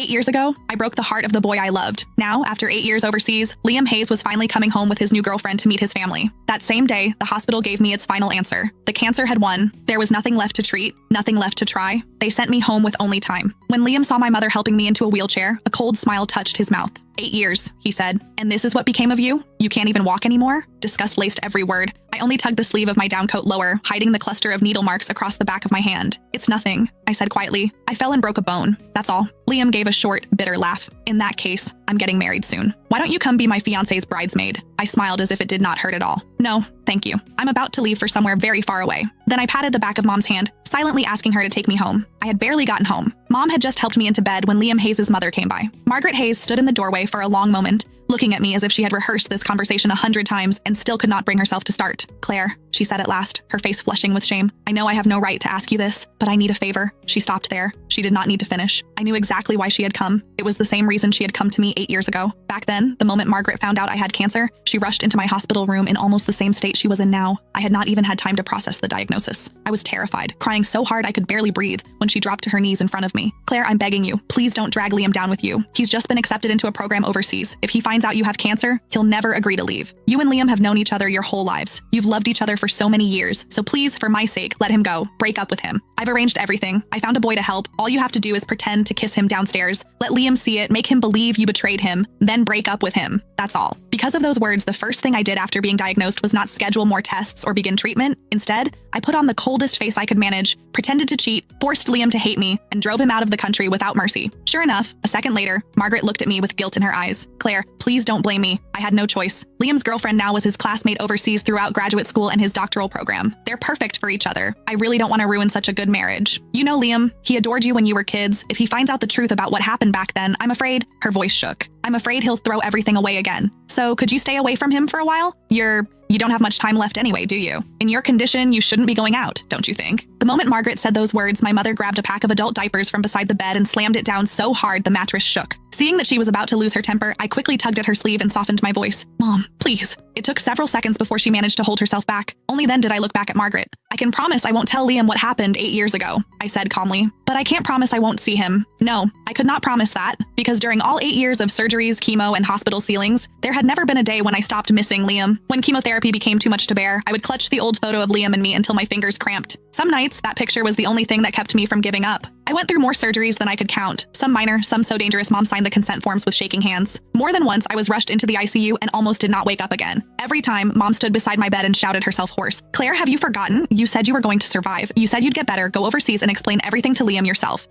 8 years ago, I broke the heart of the boy I loved. Now, after 8 years overseas, Liam Hayes was finally coming home with his new girlfriend to meet his family. That same day, the hospital gave me its final answer. The cancer had won. There was nothing left to treat, nothing left to try. They sent me home with only time. When Liam saw my mother helping me into a wheelchair, a cold smile touched his mouth. 8 years, he said. And this is what became of you? You can't even walk anymore? Disgust laced every word. I only tugged the sleeve of my down coat lower, hiding the cluster of needle marks across the back of my hand. It's nothing, I said quietly. I fell and broke a bone. That's all. Liam gave a short, bitter laugh. In that case, I'm getting married soon. Why don't you come be my fiancé's bridesmaid? I smiled as if it did not hurt at all. No, thank you. I'm about to leave for somewhere very far away. Then I patted the back of Mom's hand, silently asking her to take me home. I had barely gotten home. Mom had just helped me into bed when Liam Hayes' mother came by. Margaret Hayes stood in the doorway for a long moment, looking at me as if she had rehearsed this conversation 100 times and still could not bring herself to start. Claire, she said at last, her face flushing with shame. I know I have no right to ask you this, but I need a favor. She stopped there. She did not need to finish. I knew exactly why she had come. It was the same reason she had come to me 8 years ago. Back then, the moment Margaret found out I had cancer, she rushed into my hospital room in almost the same state she was in now. I had not even had time to process the diagnosis. I was terrified, crying so hard I could barely breathe when she dropped to her knees in front of me. Claire, I'm begging you, please don't drag Liam down with you. He's just been accepted into a program overseas. If he finds out you have cancer, he'll never agree to leave. You and Liam have known each other your whole lives. You've loved each other for so many years. So please, for my sake, let him go. Break up with him. I've arranged everything. I found a boy to help. All you have to do is pretend to kiss him downstairs. Let Liam see it, make him believe you betrayed him, then break up with him. That's all. Because of those words, the first thing I did after being diagnosed was not schedule more tests or begin treatment. Instead, I put on the coldest face I could manage, pretended to cheat, forced Liam to hate me, and drove him out of the country without mercy. Sure enough, a second later, Margaret looked at me with guilt in her eyes. Claire, please don't blame me. I had no choice. Liam's girlfriend now was his classmate overseas throughout graduate school and his doctoral program. They're perfect for each other. I really don't want to ruin such a good marriage. You know Liam, he adored you when you were kids. If he finds out the truth about what happened back then, I'm afraid, her voice shook. I'm afraid he'll throw everything away again. So could you stay away from him for a while? You don't have much time left anyway, do you? In your condition, you shouldn't be going out, don't you think? The moment Margaret said those words, my mother grabbed a pack of adult diapers from beside the bed and slammed it down so hard the mattress shook. Seeing that she was about to lose her temper, I quickly tugged at her sleeve and softened my voice. Mom, please. It took several seconds before she managed to hold herself back. Only then did I look back at Margaret. I can promise I won't tell Liam what happened 8 years ago, I said calmly. But I can't promise I won't see him. No, I could not promise that, because during all 8 years of surgeries, chemo, and hospital ceilings, there had never been a day when I stopped missing Liam. When chemotherapy became too much to bear, I would clutch the old photo of Liam and me until my fingers cramped. Some nights, that picture was the only thing that kept me from giving up. I went through more surgeries than I could count. Some minor, some so dangerous Mom signed the consent forms with shaking hands. More than once, I was rushed into the ICU and almost did not wake up again. Every time, Mom stood beside my bed and shouted herself hoarse. Claire, have you forgotten? You said you were going to survive. You said you'd get better, go overseas and explain everything to Liam yourself.